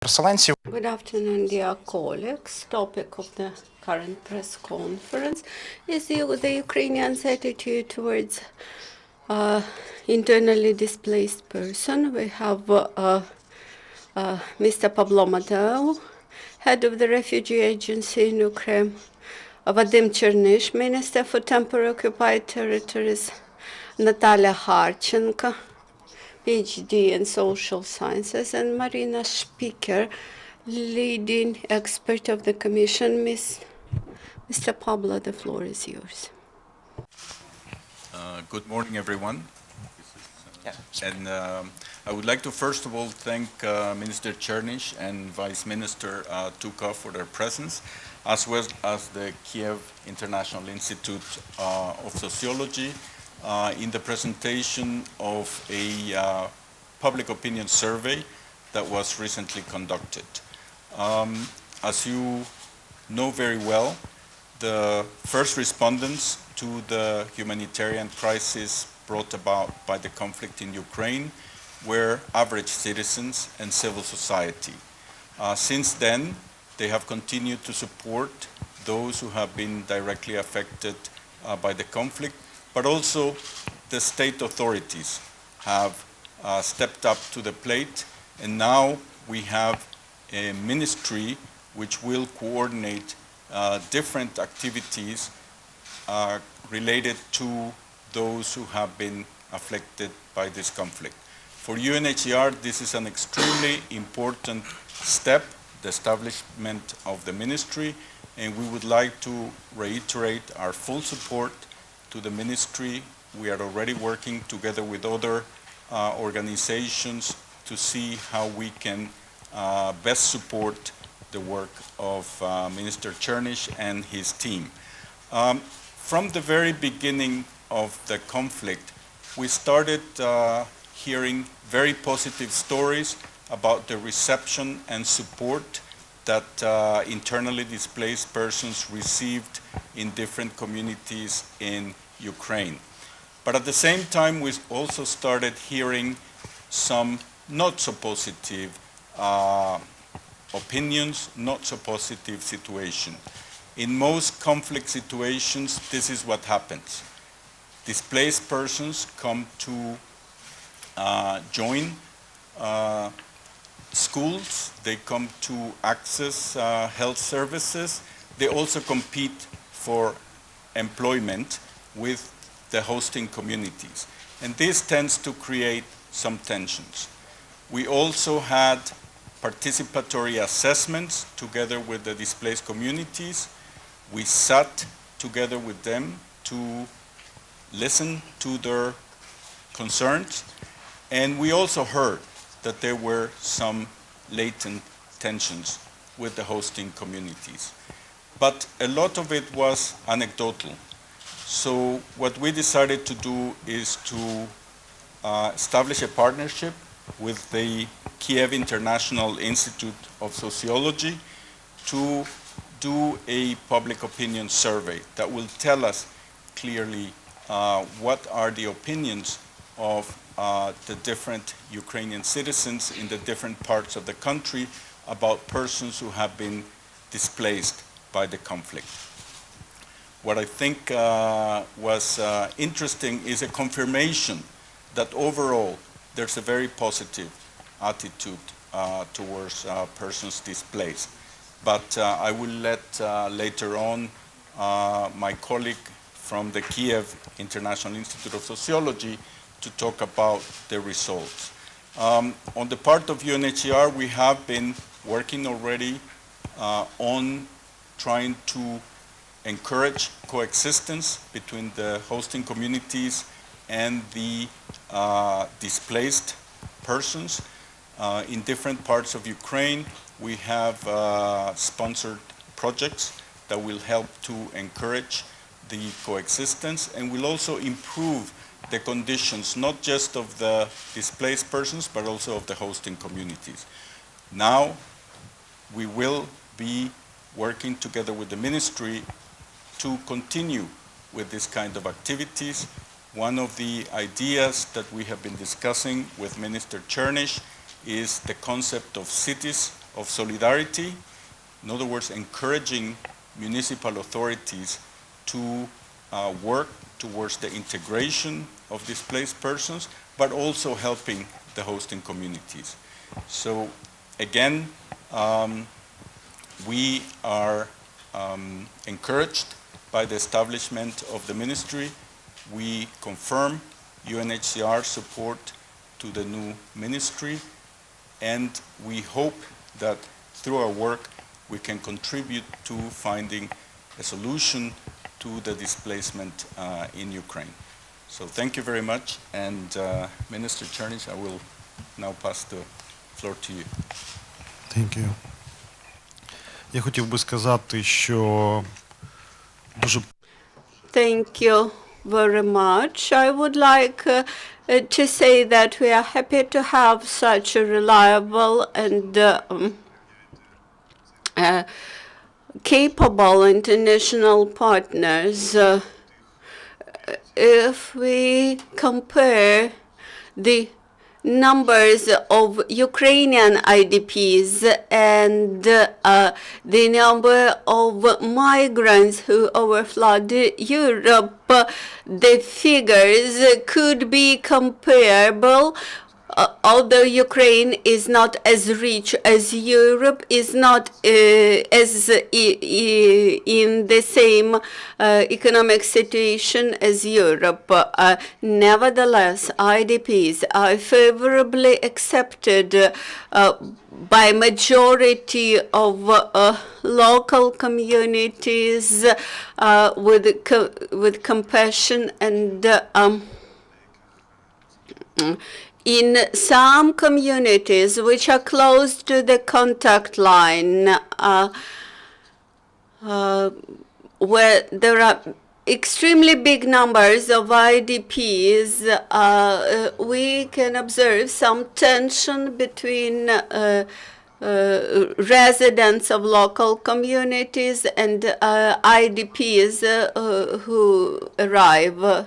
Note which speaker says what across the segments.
Speaker 1: переселенців.
Speaker 2: Good afternoon, dear colleagues. Topic of the current press conference is the Ukrainians' attitude towards internally displaced person. We have Mr. Pablo Mateu, head of the Refugee Agency in Ukraine, Vadym Chernysh, Minister for Temporary Occupied Territories, Natalia Harchenko, PhD in Social Sciences, and Marina Speaker, leading expert of the Commission. Mr. Pablo, the floor is yours.
Speaker 3: Good morning, everyone. And I would like to first of all thank Minister Chernysh and Vice Minister Tukov for their presence, as well as the Kyiv International Institute of Sociology in the presentation of a public opinion survey that was recently conducted. As you know very well, the first respondents to the humanitarian crisis brought about by the conflict in Ukraine were average citizens and civil society. Since then, they have continued to support those who have been directly affected by the conflict, but also the state authorities have stepped up to the plate, and now we have a ministry which will coordinate different activities related to those who have been afflicted by this conflict. For UNHCR, this is an extremely important step, the establishment of the ministry, and we would like to reiterate our full support to the ministry. We are already working together with other organizations to see how we can best support the work of Minister Chernysh and his team. From the very beginning of the conflict, we started hearing very positive stories about the reception and support that internally displaced persons received in different communities in Ukraine. But at the same time, we also started hearing some not so positive opinions, not so positive situation. In most conflict situations, this is what happens. Displaced persons come to join schools, they come to access health services, they also compete for employment with the hosting communities. And this tends to create some tensions. We also had participatory assessments together with the displaced communities. We sat together with them to listen to their concerns, and we also heard that there were some latent tensions with the hosting communities. But a lot of it was anecdotal. So what we decided to do is to establish a partnership with the Kyiv International Institute of Sociology to do a public opinion survey that will tell us clearly what are the opinions of the different Ukrainian citizens in the different parts of the country about persons who have been displaced by the conflict. What I think was interesting is a confirmation that overall there's a very positive attitude towards persons displaced. But I will let later on my colleague from the Kyiv International Institute of Sociology to talk about the results. On the part of UNHCR, we have been working already on trying to encourage coexistence between the hosting communities and the displaced persons. In different parts of Ukraine, we have sponsored projects that will help to encourage the coexistence and will also improve the conditions, not just of the displaced persons, but also of the hosting communities. Now, we will be working together with the ministry to continue with this kind of activities. One of the ideas that we have been discussing with Minister Chernysh is the concept of cities of solidarity, in other words, encouraging municipal authorities to work towards the integration of displaced persons, but also helping the hosting communities. So again, we are encouraged by the establishment of the ministry. We confirm UNHCR support to the new ministry, and we hope that through our work we can contribute to finding a solution to the displacement in Ukraine. So thank you very much, and Minister Chernysh, I will now pass the floor to you.
Speaker 1: Thank you. Я хотів би сказати, що дуже
Speaker 2: Thank you very much. I would like to say that we are happy to have such a reliable and capable international partners. If we compare the numbers of Ukrainian IDPs and the number of migrants who overflowed Europe, the figures could be comparable. Although Ukraine is not as rich as Europe, is not as in the same economic situation as Europe. Nevertheless, IDPs are favorably accepted by majority of local communities with compassion and in some communities which are close to the contact line, where there are extremely big numbers of IDPs, we can observe some tension between residents of local communities and IDPs who arrive.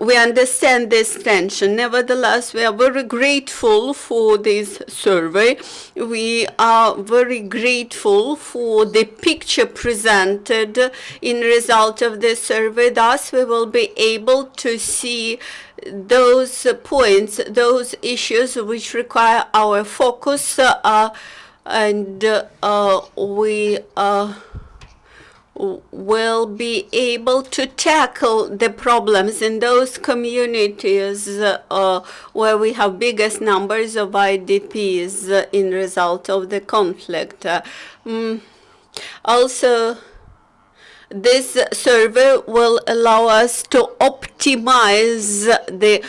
Speaker 2: We understand this tension. Nevertheless, we are very grateful for this survey. We are very grateful for the picture presented in result of this survey. Thus, we will be able to see those points, those issues which require our focus, and we will be able to tackle the problems in those communities where we have biggest numbers of IDPs in result of the conflict. Also, this survey will allow us to optimize the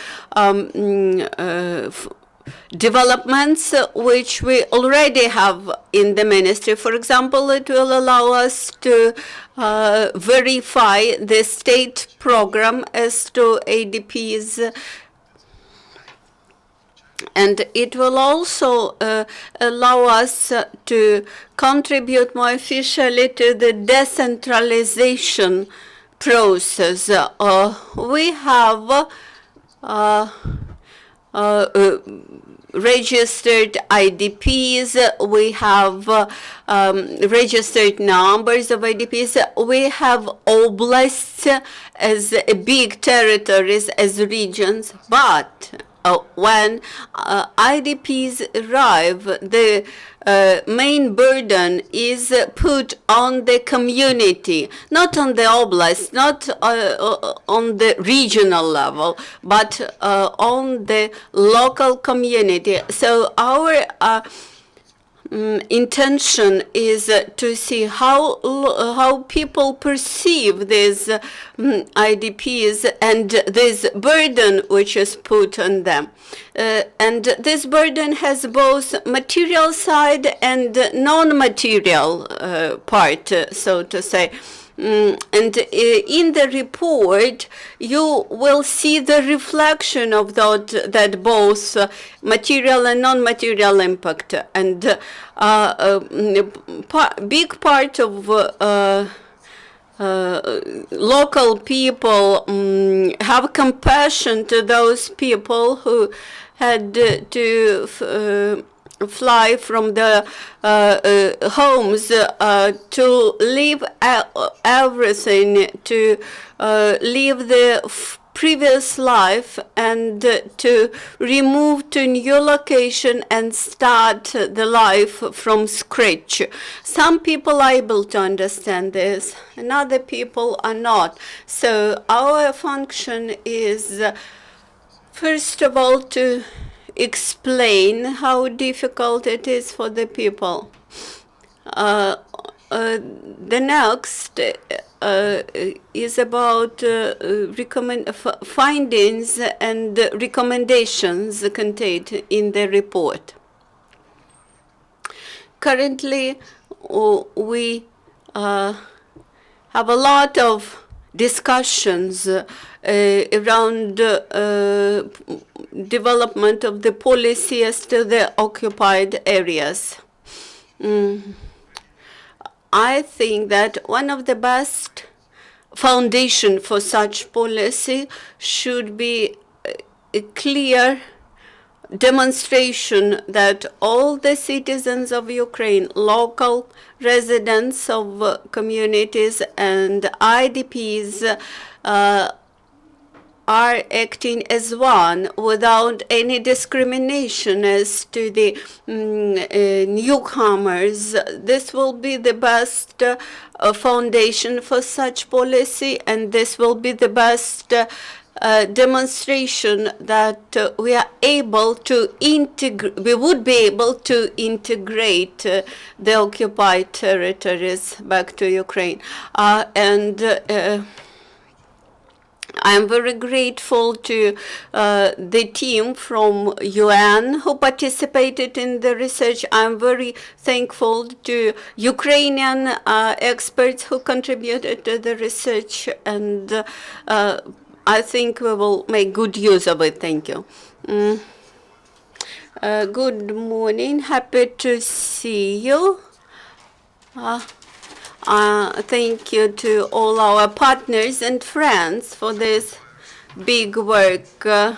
Speaker 2: developments which we already have in the ministry. For example, it will allow us to verify the state program as to IDPs, and it will also allow us to contribute more efficiently to the decentralization process. We have registered IDPs, we have registered numbers of IDPs, we have oblasts as big territories, as regions, but when IDPs arrive, the main burden is put on the community, not on the oblast, not on the regional level, but on the local community. So our intention is to see how people perceive these IDPs and this burden which is put on them. And this burden has both material side and non-material part, so to say. And in the report, you will see the reflection of that both material and non-material impact. And big part of local people have compassion to those people who had to fly from the homes to leave everything, to leave the previous life and to remove to new location and start the life from scratch. Some people are able to understand this, and other people are not. So our function is, first of all, to explain how difficult it is for the people. The next is about findings and recommendations contained in the report. Currently, we have a lot of discussions around development of the policy as to the occupied areas. I think that one of the best foundation for such policy should be a clear demonstration that all the citizens of Ukraine, local residents of communities and IDPs are acting as one without any discrimination as to the newcomers. This will be the best foundation for such policy, and this will be the best demonstration that we are able to we would be able to integrate the occupied territories back to Ukraine. I'm very grateful to the team from UN who participated in the research. I'm very thankful to Ukrainian experts who contributed to the research, and I think we will make good use of it. Thank you. Good morning. Happy to see you. Thank you to all our partners and friends for this big work. When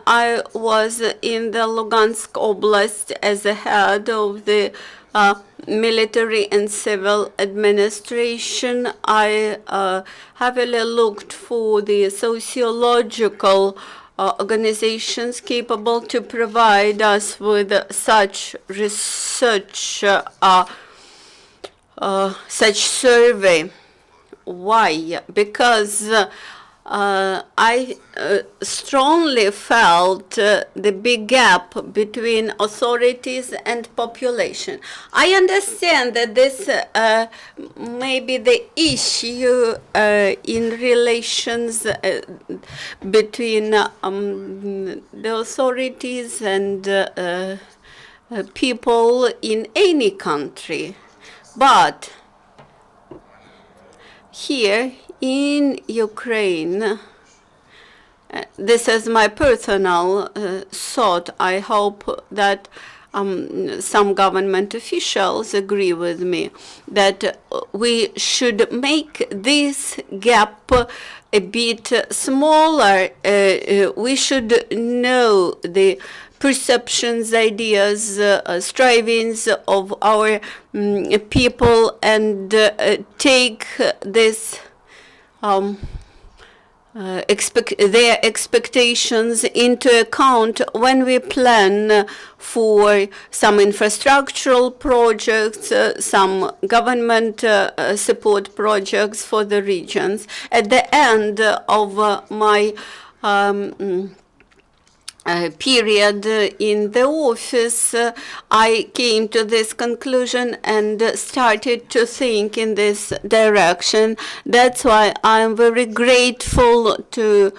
Speaker 2: I was in the Lugansk Oblast as the head of the military and civil administration, I heavily looked for the sociological organizations capable to provide us with such research, such survey. Why? Because I strongly felt the big gap between authorities and population. I understand that this may be the issue in relations between the authorities and people in any country. But here in Ukraine, this is my personal thought. I hope that some government officials agree with me that we should make this gap a bit smaller. We should know the perceptions, ideas, strivings of our people and take this their expectations into account when we plan for some infrastructural projects, some government support projects for the regions. At the end of my period in the office, I came to this conclusion and started to think in this direction. That's why I'm very grateful to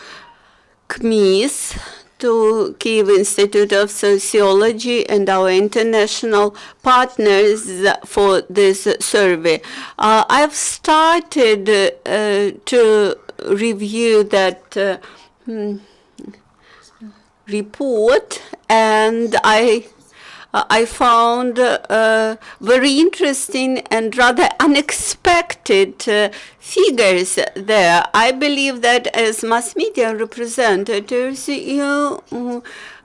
Speaker 2: KMIS, to Kyiv Institute of Sociology, and our international partners for this survey. I've started to review that report, and I I found very interesting and rather unexpected figures there. I believe that as mass media representatives, you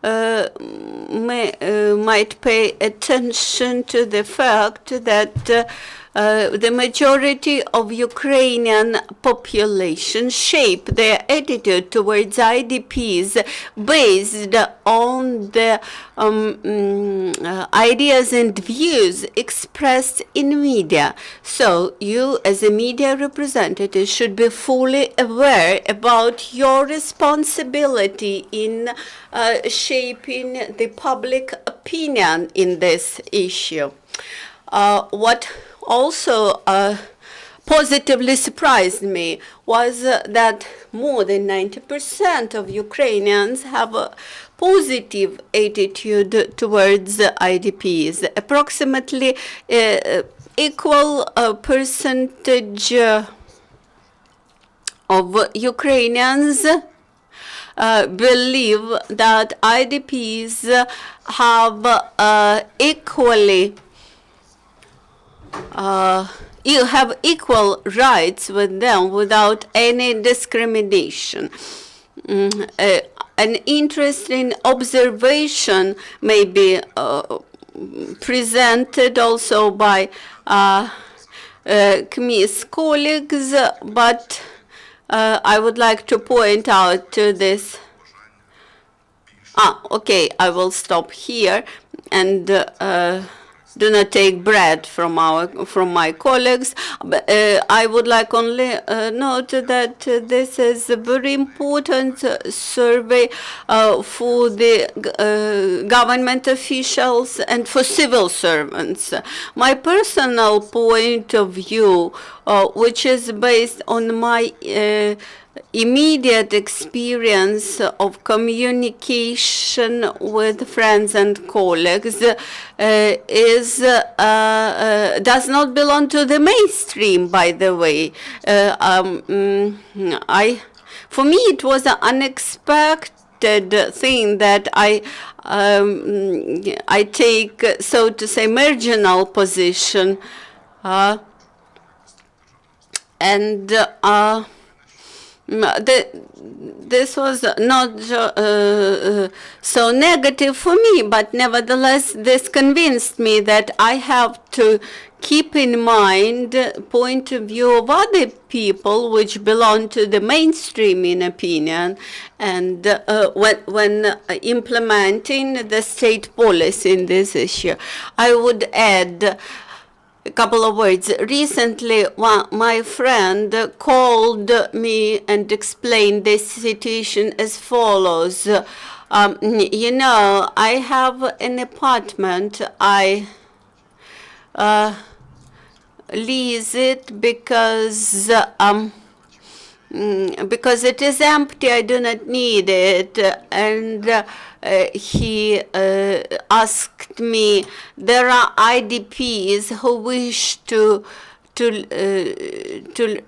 Speaker 2: might pay attention to the fact that the majority of Ukrainian population shape their attitude towards IDPs based on the ideas and views expressed in media. So you, as a media representative, should be fully aware about your responsibility in shaping the public opinion in this issue. What also positively surprised me was that more than 90% of Ukrainians have a positive attitude towards IDPs. Approximately equal percentage of Ukrainians believe that IDPs have you have equal rights with them without any discrimination. An interesting observation may be presented also by Kyiv colleagues, but I would like to point out to this. Okay, I will stop here and do not take bread from my colleagues. But I would like only note that this is a very important survey for the government officials and for civil servants. My personal point of view, which is based on my immediate experience of communication with friends and colleagues, does not belong to the mainstream, by the way. For me, it was an unexpected thing that I take, so to say, marginal position, and this was not so negative for me, but nevertheless, this convinced me that I have to keep in mind the point of view of other people which belong to the mainstream in opinion, and when implementing the state policy in this issue. I would add a couple of words. Recently, my friend called me and explained this situation as follows. You know, I have an apartment. I lease it because it is empty. I do not need it. And he asked me, there are IDPs who wish to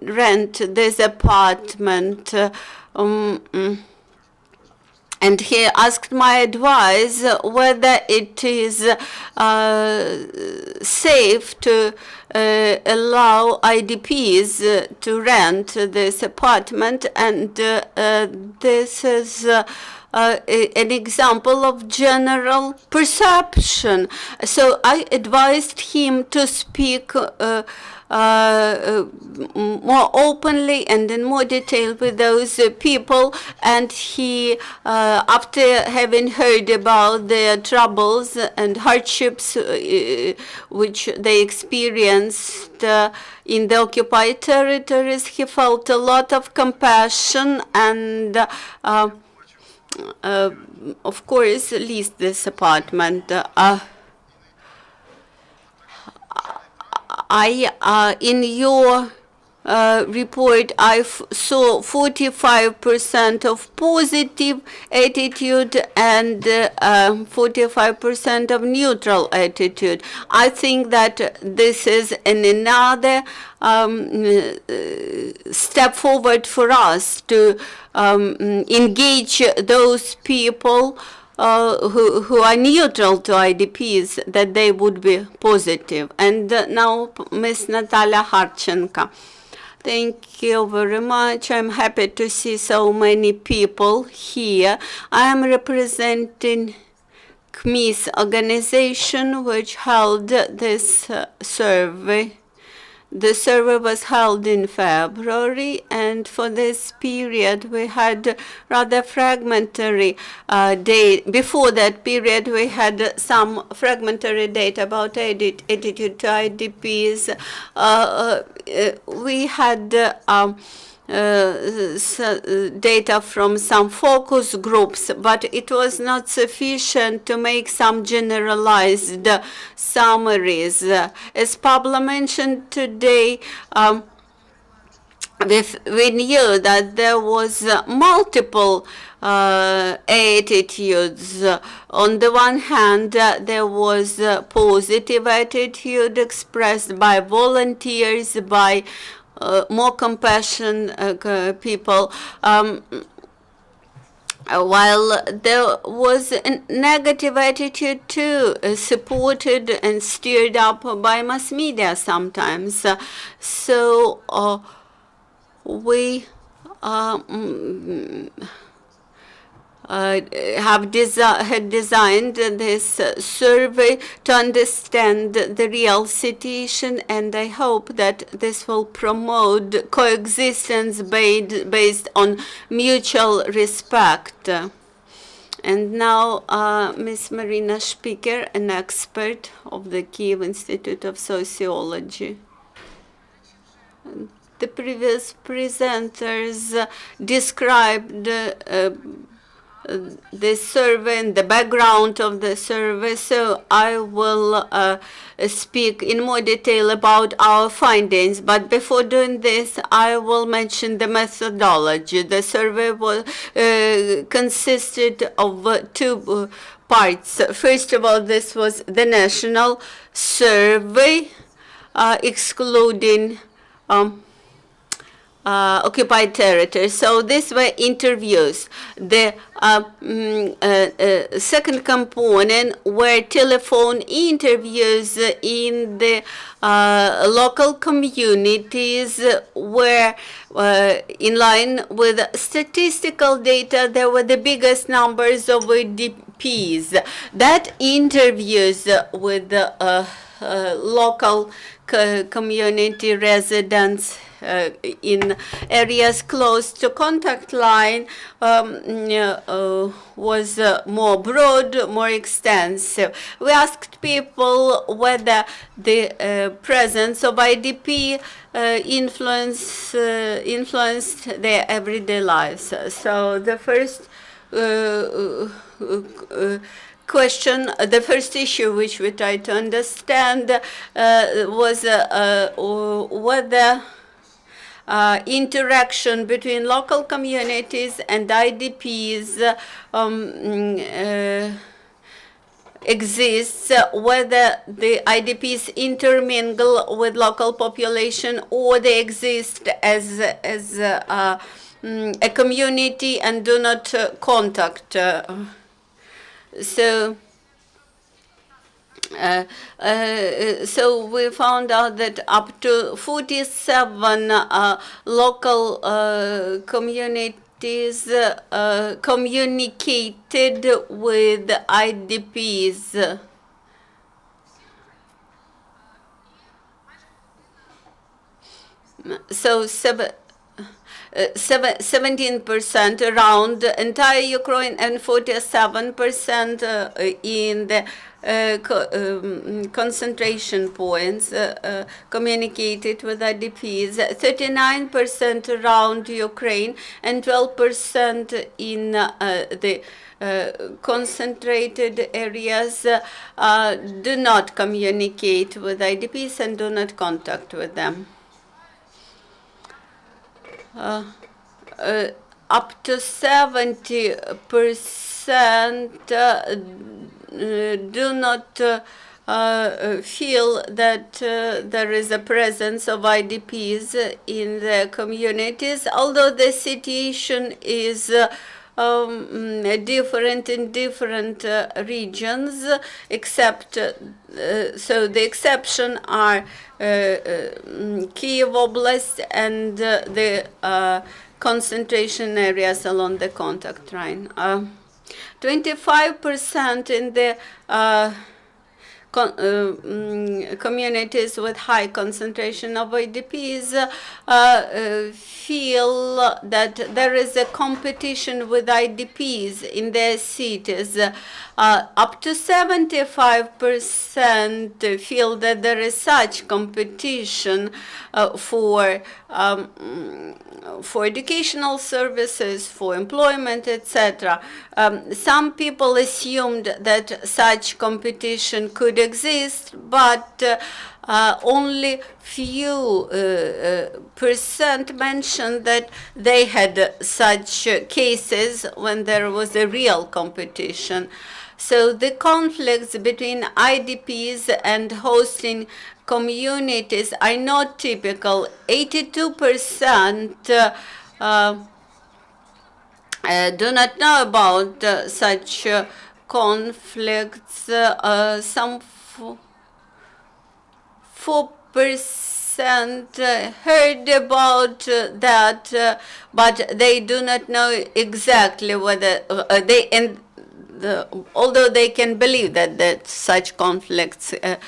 Speaker 2: rent this apartment, and he asked my advice whether it is safe to allow IDPs to rent this apartment, and this is an example of general perception. So I advised him to speak more openly and in more detail with those people, and he, after having heard about their troubles and hardships which they experienced in the occupied territories, he felt a lot of compassion and of course leased this apartment. In your report, I saw 45% of positive attitude and 45% of neutral attitude. I think that this is another step forward for us to engage those people who are neutral to IDPs, that they would be positive. And now Ms. Natalia Harchenko. Thank you very much. I'm happy to see so many people here. I am representing KMIS organization, which held this survey. The survey was held in February, and for this period we had rather fragmentary data. Before that period we had some fragmentary data about attitude to IDPs. We had data from some focus groups, but it was not sufficient to make some generalized summaries. As Pablo mentioned today, we knew that there was multiple attitudes. On the one hand, there was a positive attitude expressed by volunteers, by more compassion people, while there was a negative attitude too, supported and stirred up by mass media sometimes. So we had designed this survey to understand the real situation, and I hope that this will promote coexistence based on mutual respect. And now Ms. Marina Spiker, an expert of the Kyiv Institute of Sociology. The previous presenters described the survey and the background of the survey, so I will speak in more detail about our findings. But before doing this, I will mention the methodology. The survey was consisted of two parts. First of all, this was the national survey, excluding occupied territory. So these were interviews. The second component were telephone interviews in the local communities, where in line with statistical data there were the biggest numbers of IDPs. That interviews with local community residents in areas close to contact line was more broad, more extensive. We asked people whether the presence of IDP influenced their everyday lives. So the first question, the first issue which we tried to understand was whether interaction between local communities and IDPs exists, whether the IDPs intermingle with local population or they exist as a community and do not contact. So we found out that up to 47 local communities communicated with IDPs. So 17% around entire Ukraine and 47% in the concentration points communicated with IDPs, 39% around Ukraine and 12% in the concentrated areas do not communicate with IDPs and do not contact with them. Up to 70% do not feel that there is a presence of IDPs in the communities, although the situation is different in different regions, except so the exception are Kyiv Oblast and the concentration areas along the contact line. 25% in the communities with high concentration of IDPs feel that there is a competition with IDPs in their cities. Up to 75% feel that there is such competition for educational services, for employment, etc. Some people assumed that such competition could exist, but only few percent mentioned that they had such cases when there was a real competition. So the conflicts between IDPs and hosting communities are not typical. 82% do not know about such conflicts. Some 4% heard about that, but they do not know exactly whether although they can believe that such conflicts happen.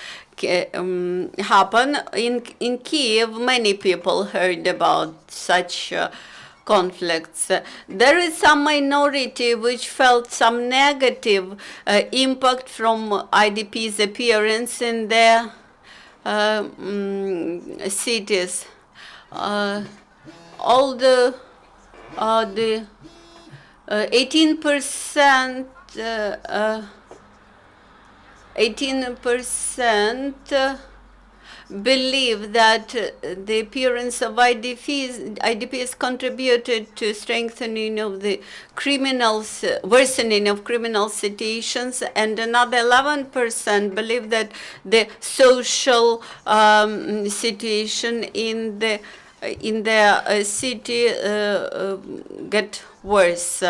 Speaker 2: In Kyiv, many people heard about such conflicts. There is some minority which felt some negative impact from IDPs' appearance in their cities. All the 18% believe that the appearance of IDPs contributed to strengthening of the worsening of criminal situations, and another 11% believe that the social situation in their city get worse.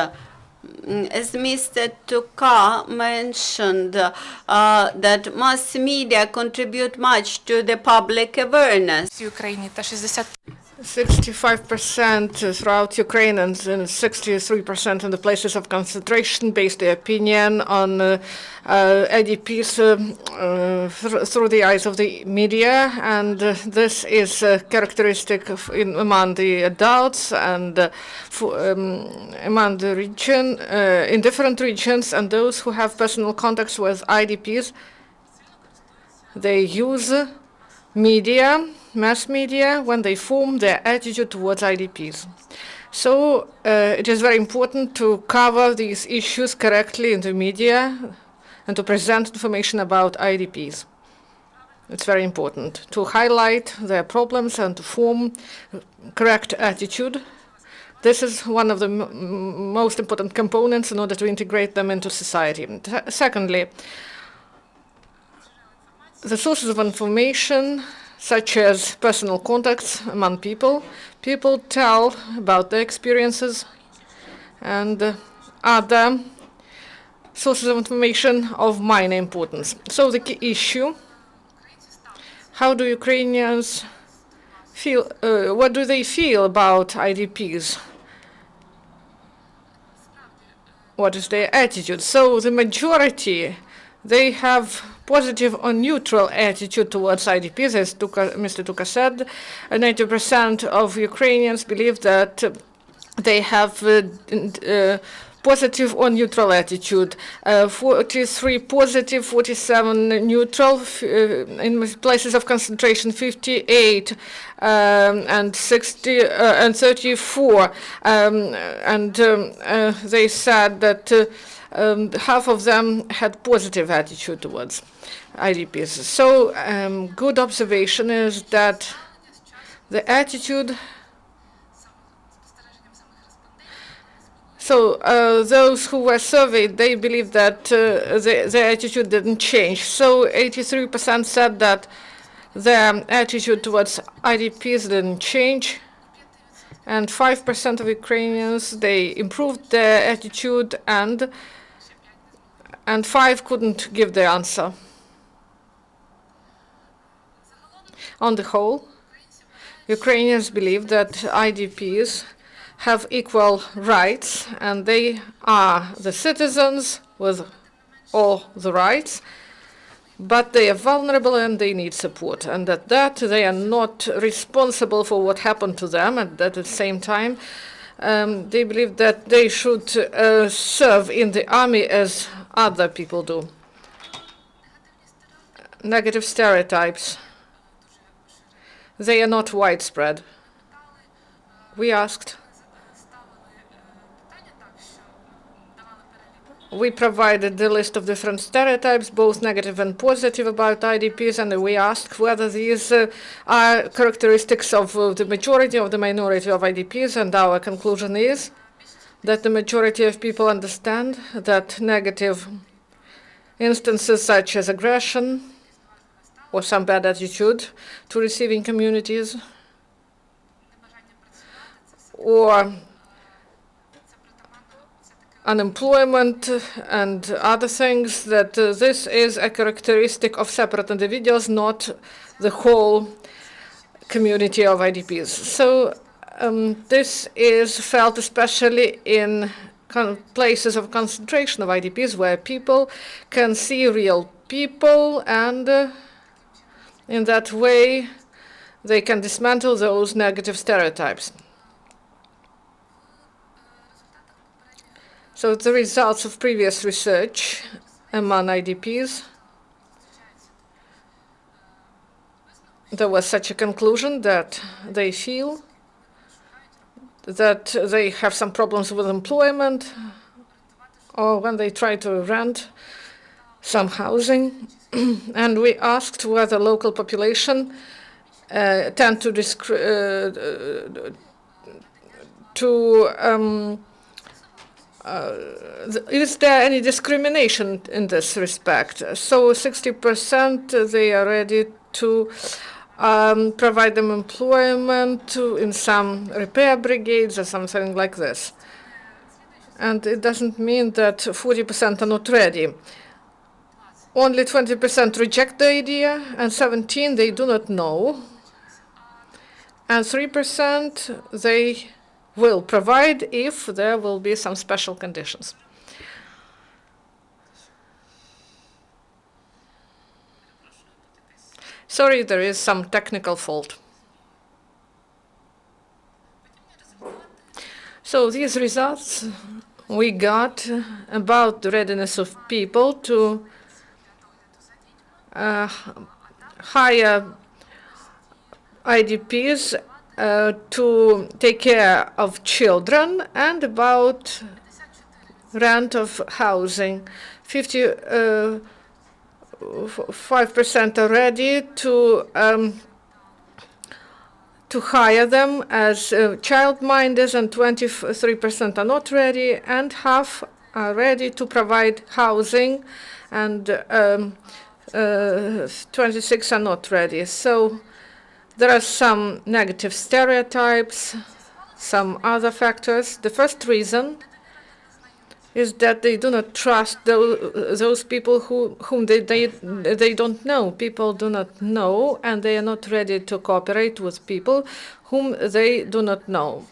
Speaker 2: As Mr. Tuka mentioned, that mass media contribute much to the public awareness.
Speaker 4: 65% throughout Ukraine and 63% in the places of concentration based their opinion on IDPs through the eyes of the media, and this is characteristic among the adults and among the region, in different regions, and those who have personal contacts with IDPs, they use media, mass media, when they form their attitude towards IDPs. So it is very important to cover these issues correctly in the media and to present information about IDPs. It's very important to highlight their problems and to form correct attitude. This is one of the most important components in order to integrate them into society. Secondly, the sources of information, such as personal contacts among people. People tell about their experiences, and other sources of information of minor importance. So the key issue, how do Ukrainians feel, what do they feel about IDPs? What is their attitude? So the majority, they have positive or neutral attitude towards IDPs, as Mr. Tuka said. 90% of Ukrainians believe that they have positive or neutral attitude. 43 positive, 47 neutral. In places of concentration, 58 and 60 and 34. They said that half of them had positive attitude towards IDPs. So good observation is that the attitude, so those who were surveyed, they believe that their attitude didn't change. So 83% said that their attitude towards IDPs didn't change. And 5% of Ukrainians, they improved their attitude, and 5 couldn't give the answer. On the whole, Ukrainians believe that IDPs have equal rights, and they are the citizens with all the rights, but they are vulnerable and they need support, and that they are not responsible for what happened to them, and at the same time they believe that they should serve in the army as other people do. Negative stereotypes. They are not widespread. We asked. We provided the list of different stereotypes, both negative and positive, about IDPs, and we asked whether these are characteristics of the majority or the minority of IDPs, and our conclusion is that the majority of people understand that negative instances such as aggression or some bad attitude to receiving communities or unemployment and other things, that this is a characteristic of separate individuals, not the whole community of IDPs. So this is felt especially in places of concentration of IDPs, where people can see real people, and in that way they can dismantle those negative stereotypes. So the results of previous research among IDPs, there was such a conclusion that they feel that they have some problems with employment, or when they try to rent some housing. And we asked whether local population tend to is there any discrimination in this respect? So 60% they are ready to provide them employment in some repair brigades or something like this. And it doesn't mean that 40% are not ready. Only 20% reject the idea, and 17% they do not know, and 3% they will provide if there will be some special conditions. Sorry, there is some technical fault. So these results we got about the readiness of people to hire IDPs to take care of children, and about rent of housing. 55% are ready to hire them as childminders, and 23% are not ready, and half are ready to provide housing, and 26% are not ready. So there are some negative stereotypes, some other factors. The first reason is that they do not trust those people whom they don't know. People do not know, and they are not ready to cooperate with people whom they do not know.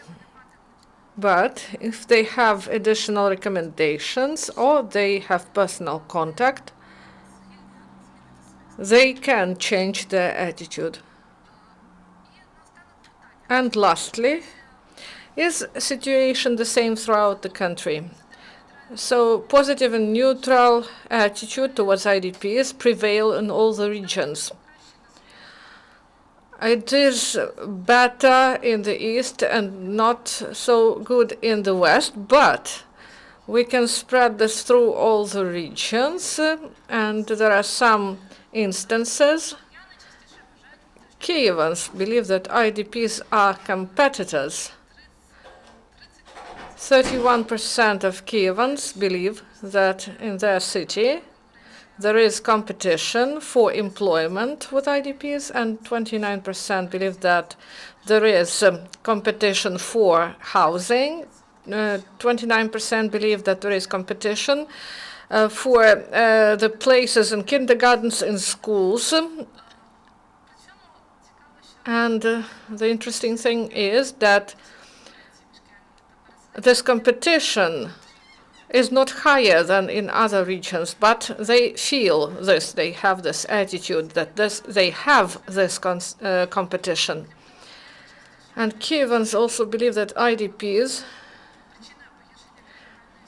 Speaker 4: But if they have additional recommendations or they have personal contact, they can change their attitude. And lastly, is the situation the same throughout the country? So positive and neutral attitude towards IDPs prevail in all the regions. It is better in the east and not so good in the west, but we can spread this through all the regions, and there are some instances. Kyivans believe that IDPs are competitors. 31% of Kyivans believe that in their city, there is competition for employment with IDPs, and 29% believe that there is competition for housing. 29% believe that there is competition for the places in kindergartens and schools. And the interesting thing is that this competition is not higher than in other regions, but they feel this, they have this attitude that they have this competition. And Kyivans also believe that IDPs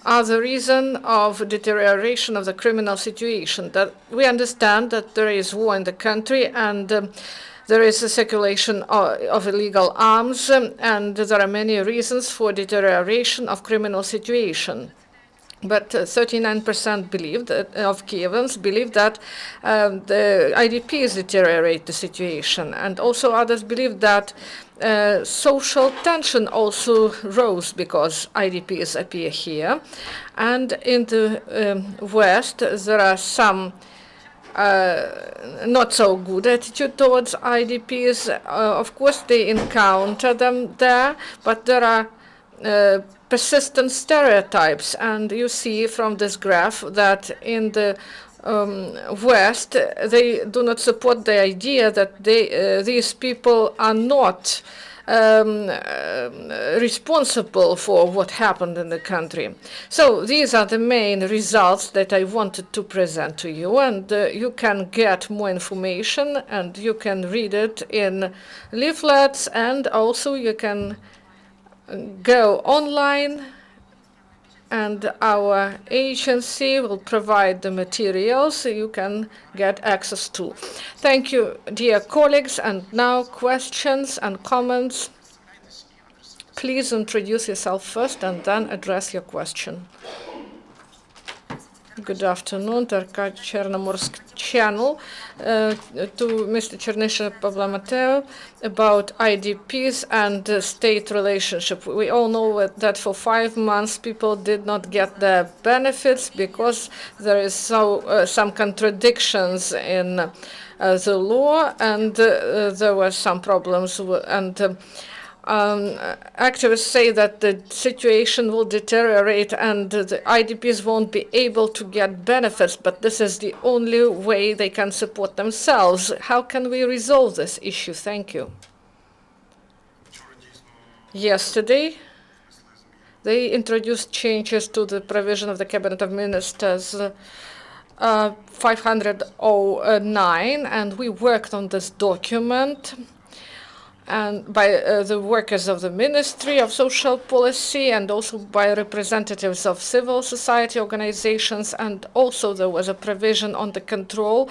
Speaker 4: are the reason of deterioration of the criminal situation. That we understand that there is war in the country, and there is a circulation of illegal arms, and there are many reasons for deterioration of criminal situation. But 39% believe that, of Kyivans believe that the IDPs deteriorate the situation, and also others believe that social tension also rose because IDPs appear here. And in the West, there are some not so good attitude towards IDPs. Of course, they encounter them there, but there are persistent stereotypes. And you see from this graph that in the West, they do not support the idea that these people are not responsible for what happened in the country. So these are the main results that I wanted to present to you, and you can get more information and you can read it in leaflets, and also you can go online, and our agency will provide the materials you can get access to. Thank you, dear colleagues. And now questions and comments. Please introduce yourself first and then address your question. Good afternoon, Tarka Chernomorsk channel. To Mr. Chernysh and Pablo Mateu about IDPs and state relationship. We all know that for 5 months people did not get their benefits because there is some contradictions in the law, and there were some problems. Activists say that the situation will deteriorate and the IDPs won't be able to get benefits, but this is the only way they can support themselves. How can we resolve this issue? Thank you. Yesterday, they introduced changes to the provision of the Cabinet of Ministers 509, and we worked on this document and by the workers of the Ministry of Social Policy, and also by representatives of civil society organizations. And also there was a provision on the control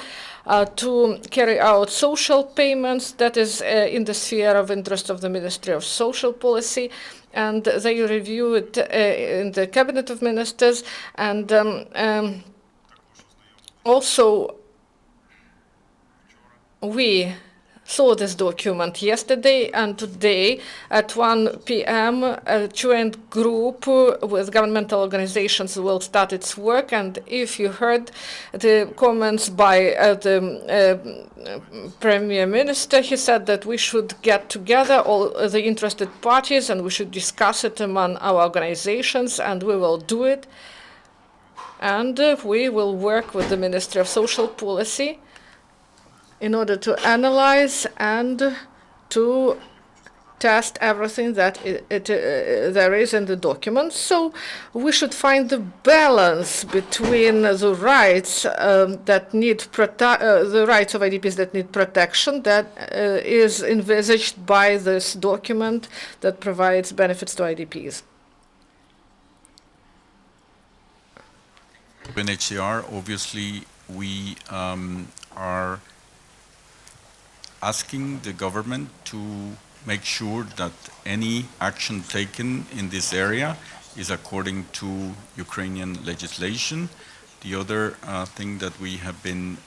Speaker 4: to carry out social payments that is in the sphere of interest of the Ministry of Social Policy. And they reviewed it in the Cabinet of Ministers. And also we saw this document yesterday, and today at 1 p.m. a joint group with governmental organizations will start its work. And if you heard the comments by the Premier Minister, he said that we should get together all the interested parties and we should discuss it among our organizations, and we will do it. And we will work with the Ministry of Social Policy in order to analyze and to test everything that there is in the document. So we should find the balance between the rights that need the rights of IDPs that need protection, that is envisaged by this document that provides benefits to IDPs.
Speaker 3: UNHCR, obviously, we are asking the government to make sure that any action taken in this area is according to Ukrainian legislation. The other thing that we have been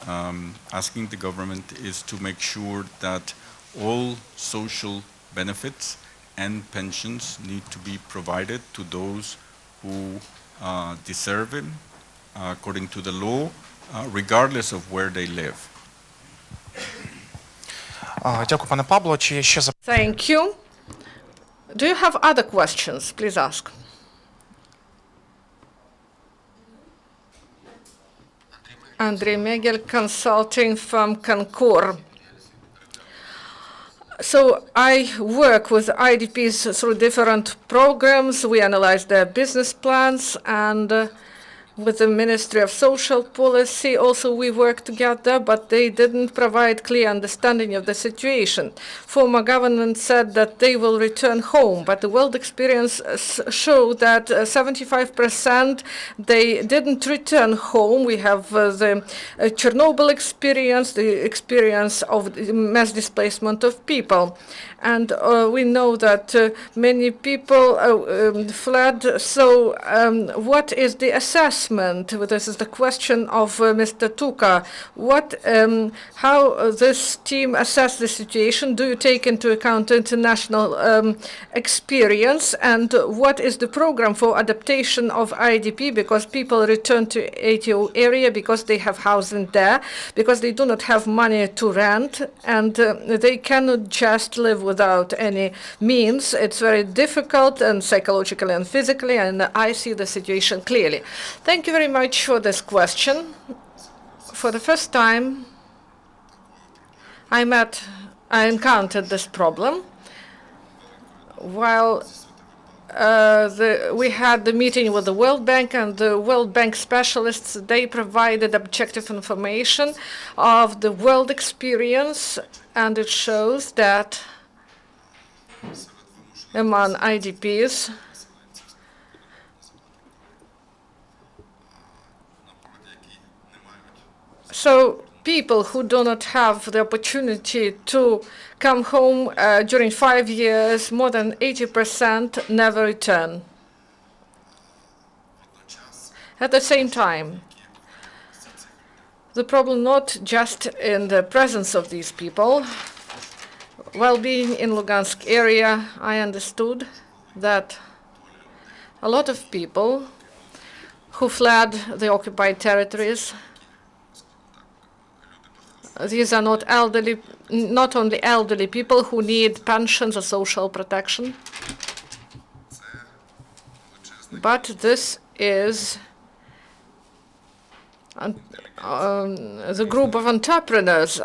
Speaker 3: asking the government is to make sure that all social benefits and pensions need to be provided to those who deserve them according to the law, regardless of where they live.
Speaker 5: Дякую, пане Пабло. Чи є ще запитання?
Speaker 4: Thank you. Do you have other questions? Please ask. Andrei Megel, consulting from Concours. So I work with IDPs through different programs. We analyze their business plans, and with the Ministry of Social Policy also we work together, but they didn't provide clear understanding of the situation. Former government said that they will return home, but the world experience showed that 75% they didn't return home. We have the Chernobyl experience, the experience of mass displacement of people. And we know that many people fled. So what is the assessment? This is the question of Mr. Tuka. How this team assess the situation? Do you take into account international experience? And what is the program for adaptation of IDP? Because people return to ATO area because they have housing there, because they do not have money to rent, and they cannot just live without any means. It's very difficult, and psychologically and physically, and I see the situation clearly. Thank you very much for this question. For the first time, I encountered this problem while we had the meeting with the World Bank, and the World Bank specialists, they provided objective information of the world experience, and it shows that among IDPs, so people who do not have the opportunity to come home during 5 years, more than 80% never return. At the same time, the problem not just in the presence of these people. While being in Lugansk area, I understood that a lot of people who fled the occupied territories, these are not only elderly people who need pensions or social protection, but this is the group of entrepreneurs,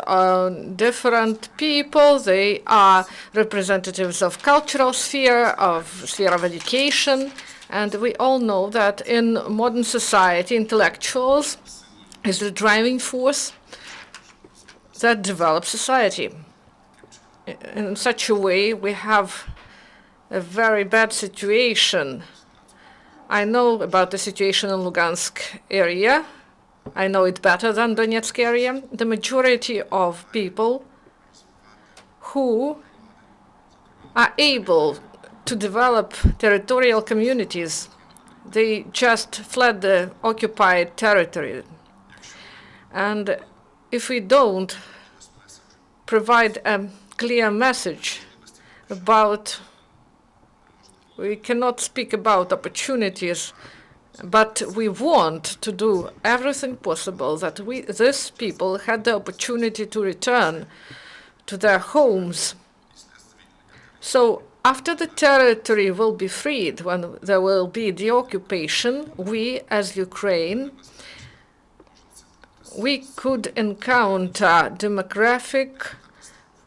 Speaker 4: different people. They are representatives of cultural sphere of education, and we all know that in modern society, intellectuals is the driving force that develops society. In such a way, we have a very bad situation. I know about the situation in Lugansk area. I know it better than Donetsk area. The majority of people who are able to develop territorial communities, they just fled the occupied territory. And if we don't provide a clear message about, we cannot speak about opportunities, but we want to do everything possible that these people had the opportunity to return to their homes. So after the territory will be freed, when there will be deoccupation, we as Ukraine, we could encounter demographic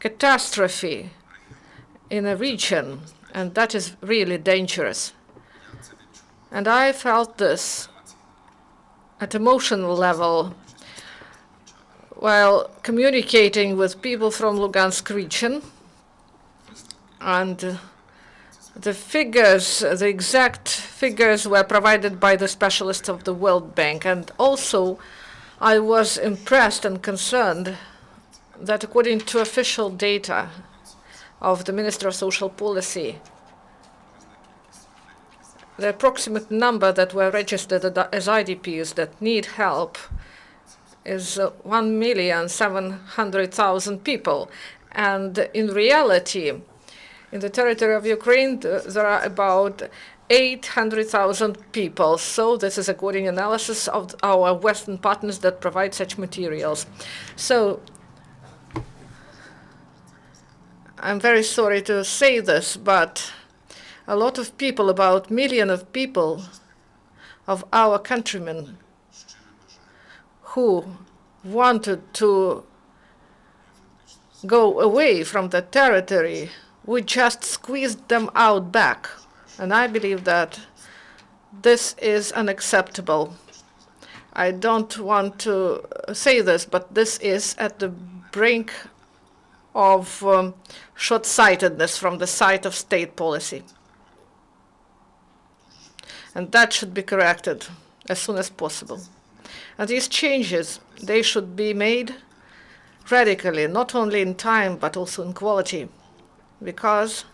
Speaker 4: catastrophe in a region, and that is really dangerous. And I felt this at emotional level while communicating with people from Lugansk region. And the figures, the exact figures were provided by the specialists of the World Bank. And also, I was impressed and concerned that according to official data of the Ministry of Social Policy, the approximate number that were registered as IDPs that need help is 1,700,000 people. And in reality, in the territory of Ukraine, there are about 800,000 people. So this is according to analysis of our Western partners that provide such materials. So I'm very sorry to say this, but a lot of people, about 1 million of people, of our countrymen who wanted to go away from the territory, we just squeezed them out back. And I believe that this is unacceptable. I don't want to say this, but this is at the brink of short-sightedness from the side of state policy. And that should be corrected as soon as possible. And these changes, they should be made radically, not only in time, but also in quality. Because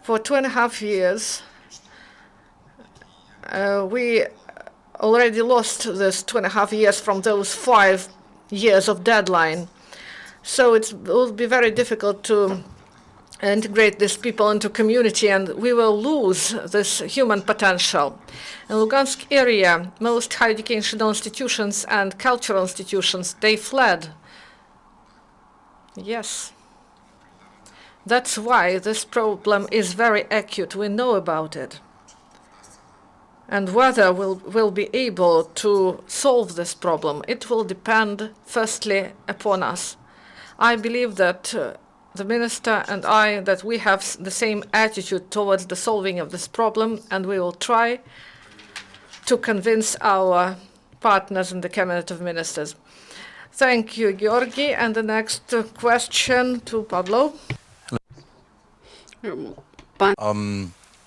Speaker 4: for 2.5 years, we already lost this 2.5 years from those 5 years of deadline. So it will be very difficult to integrate these people into community, and we will lose this human potential. In Lugansk area, most higher educational institutions and cultural institutions, they fled. Yes. That's why this problem is very acute. We know about it. And whether we'll be able to solve this problem, it will depend firstly upon us. I believe that the minister and I, that we have the same attitude towards the solving of this problem, and we will try to convince our partners in the Cabinet of Ministers. Thank you, Georgi. And the next question to Pablo.
Speaker 6: Mr.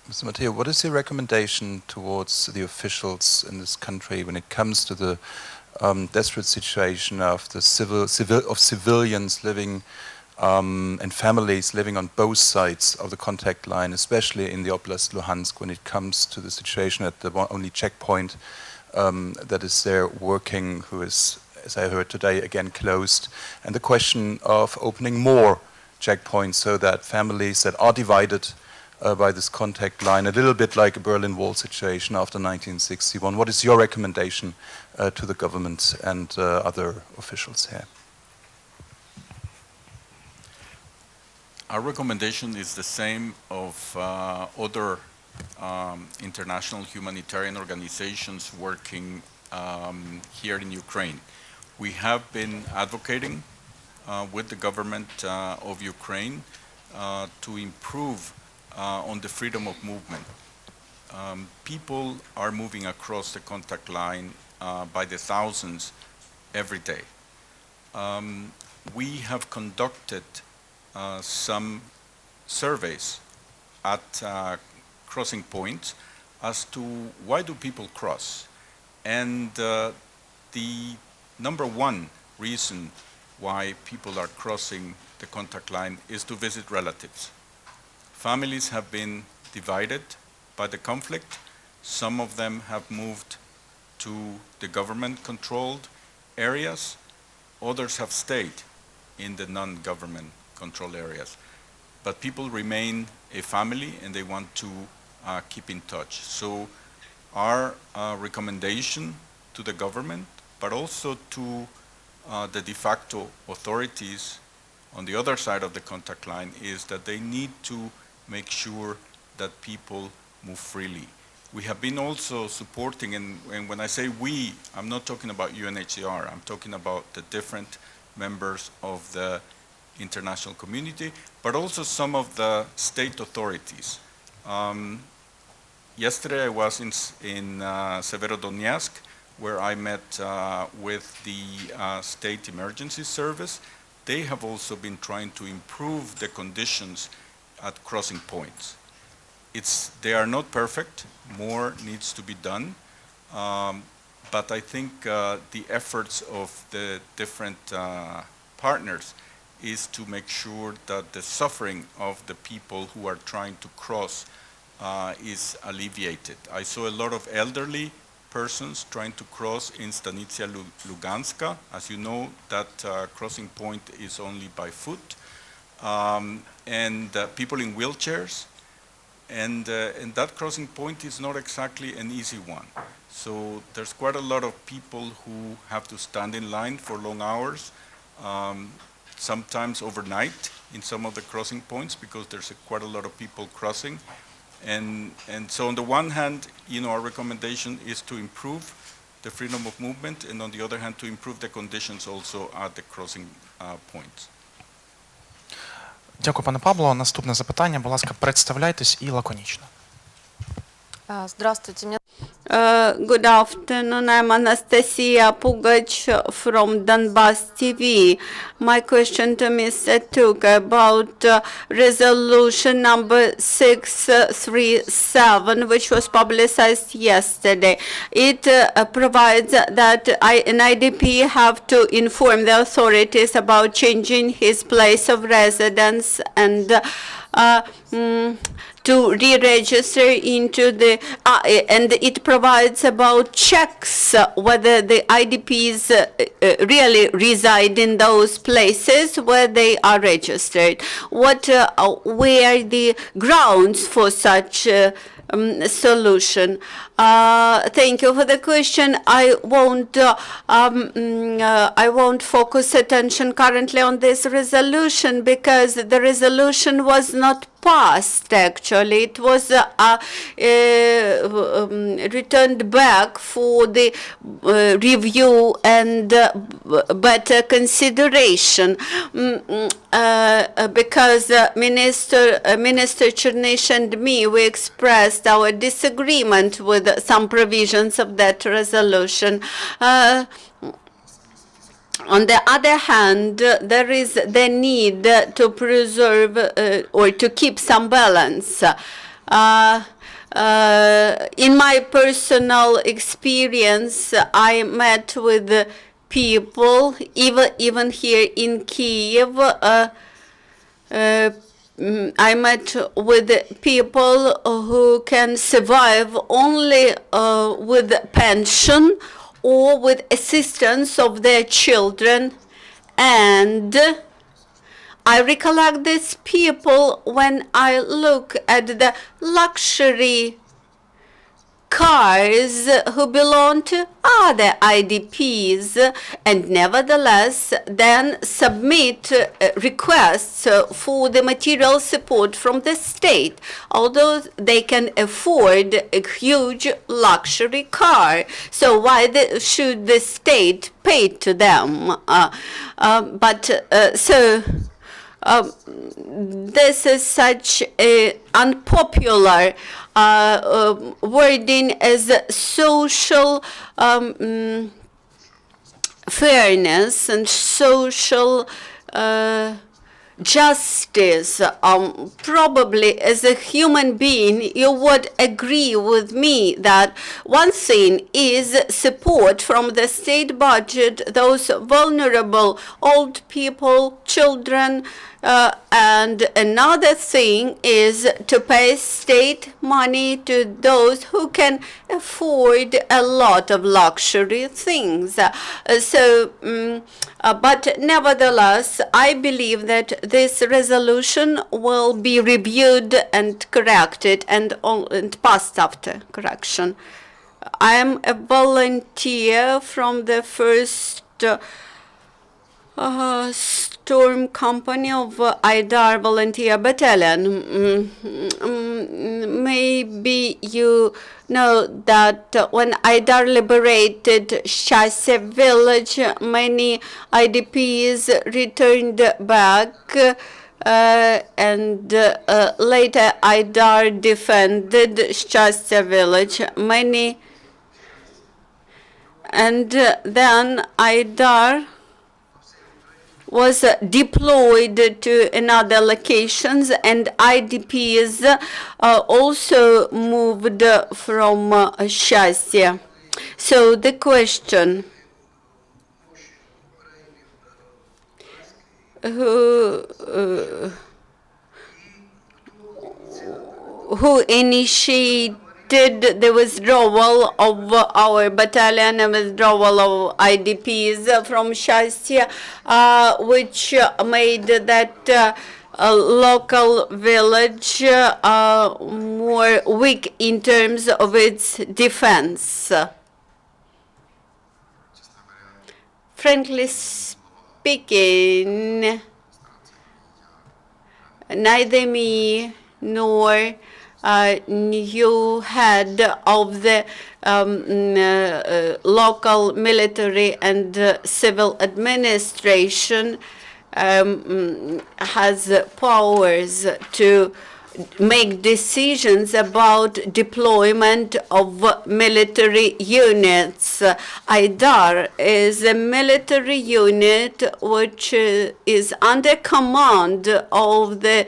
Speaker 6: Mateu, what is your recommendation towards the officials in this country when it comes to the desperate situation of the civilians living and families living on both sides of the contact line, especially in the Oblast Luhansk, when it comes to the situation at the only checkpoint that is there working, who is, as I heard today, again closed, and the question of opening more checkpoints so that families that are divided by this contact line, a little bit like a Berlin Wall situation after 1961. What is your recommendation to the government and other officials here?
Speaker 3: Our recommendation is the same of other international humanitarian organizations working here in Ukraine. We have been advocating with the government of Ukraine to improve on the freedom of movement. People are moving across the contact line by the thousands every day. We have conducted some surveys at crossing points as to why do people cross. And the number one reason why people are crossing the contact line is to visit relatives. Families have been divided by the conflict. Some of them have moved to the government-controlled areas. Others have stayed in the non-government controlled areas. But people remain a family and they want to keep in touch. So our recommendation to the government, but also to the de facto authorities on the other side of the contact line, is that they need to make sure that people move freely. We have been also supporting, and when I say we, I'm not talking about UNHCR, I'm talking about the different members of the international community, but also some of the state authorities. Yesterday I was in Severodonetsk, where I met with the State Emergency Service. They have also been trying to improve the conditions at crossing points. They are not perfect, more needs to be done, but I think the efforts of the different partners is to make sure that the suffering of the people who are trying to cross is alleviated. I saw a lot of elderly persons trying to cross in Stanitsia Luganska. As you know, that crossing point is only by foot. And people in wheelchairs. and that crossing point is not exactly an easy one. So there's quite a lot of people who have to stand in line for long hours, sometimes overnight in some of the crossing points because there's quite a lot of people crossing. And so on the one hand, our recommendation is to improve the freedom of movement, and on the other hand, to improve the conditions also at the crossing points.
Speaker 5: Дякую, пане Пабло. Наступне запитання, будь ласка, представляйтесь і лаконічно.
Speaker 7: Здравствуйте, меня
Speaker 2: Good afternoon. I'm Anastasia Pugach from Donbass TV. My question to Mr. Tuk about resolution number 637, which was publicized yesterday. It provides that an IDP have to inform the authorities about changing his place of residence and to re-register into the, and it provides about checks whether the IDPs really reside in those places where they are registered. What were the grounds for such solution? Thank you for the question. I won't focus attention currently on this resolution because the resolution was not passed. Actually, it was returned back for the review and better consideration because Minister Chernysh and me, we expressed our disagreement with some provisions of that resolution. On the other hand, there is the need to preserve or to keep some balance. In my personal experience, I met with people, even here in Kyiv, I met with people who can survive only with pension or with assistance of their children. And I recollect these people when I look at the luxury cars who belong to other IDPs and nevertheless then submit requests for the material support from the state, although they can afford a huge luxury car. So why should the state pay to them? This is such an unpopular wording as social fairness and social justice. Probably as a human being, you would agree with me that one thing is support from the state budget, those vulnerable old people, children, and another thing is to pay state money to those who can afford a lot of luxury things. But nevertheless, I believe that this resolution will be reviewed and corrected and passed after correction. I am a volunteer from the first Storm Company of IDAR Volunteer Battalion. Maybe you know that when IDAR liberated Shasya village, many IDPs returned back and later IDAR defended Shasya village. And then IDAR was deployed to another locations, and IDPs also moved from Shasya. So the question, who initiated the withdrawal of our battalion and withdrawal of IDPs from Shasya, which made that local village more weak in terms of its defense? Frankly speaking, neither me nor new head of the local military and civil administration has powers to make decisions about deployment of military units. IDAR is a military unit which is under command of the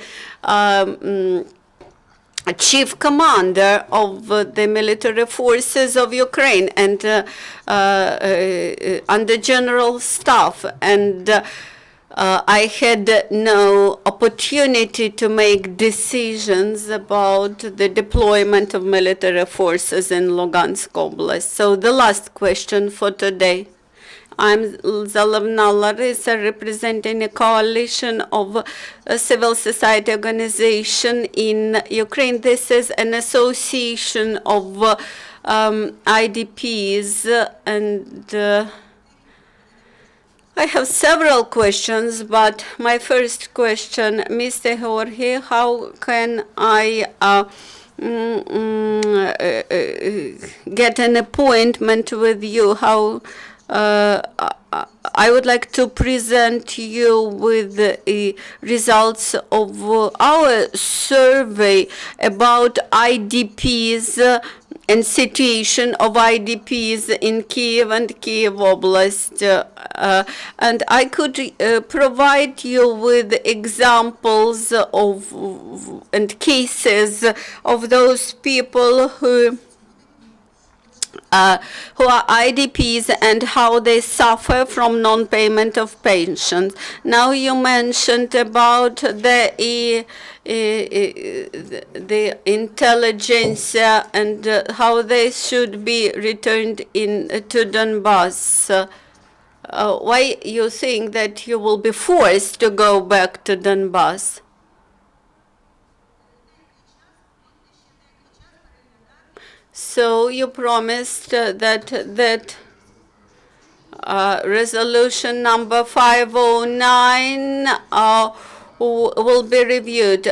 Speaker 2: chief commander of the military forces of Ukraine and under general staff. And I had no opportunity to make decisions about the deployment of military forces in Lugansk Oblast. So the last question for today. I'm Zalavna Larissa, representing a coalition of civil society organization in Ukraine. This is an association of IDPs, and I have several questions, but my first question, Mr. Georgi, how can I get an appointment with you? How I would like to present you with the results of our survey about IDPs and situation of IDPs in Kyiv and Kyiv Oblast. And I could provide you with examples of and cases of those people who are IDPs and how they suffer from non-payment of pensions. Now you mentioned about the intelligence and how they should be returned to Donbass. Why you think that you will be forced to go back to Donbass? So you promised that resolution number 509 will be reviewed.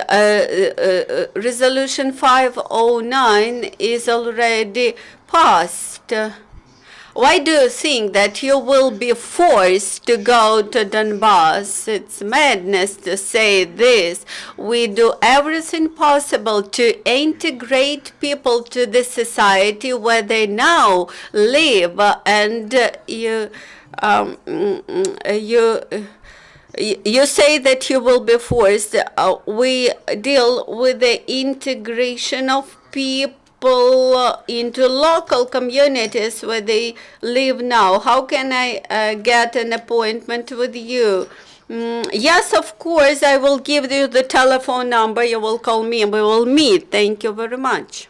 Speaker 2: Resolution 509 is already passed. Why do you think that you will be forced to go to Donbass? It's madness to say this. We do everything possible to integrate people to the society where they now live, and you say that you will be forced. We deal with the integration of people into local communities where they live now. How can I get an appointment with you? Yes, of course, I will give you the telephone number. You will call me and we will meet. Thank you very much.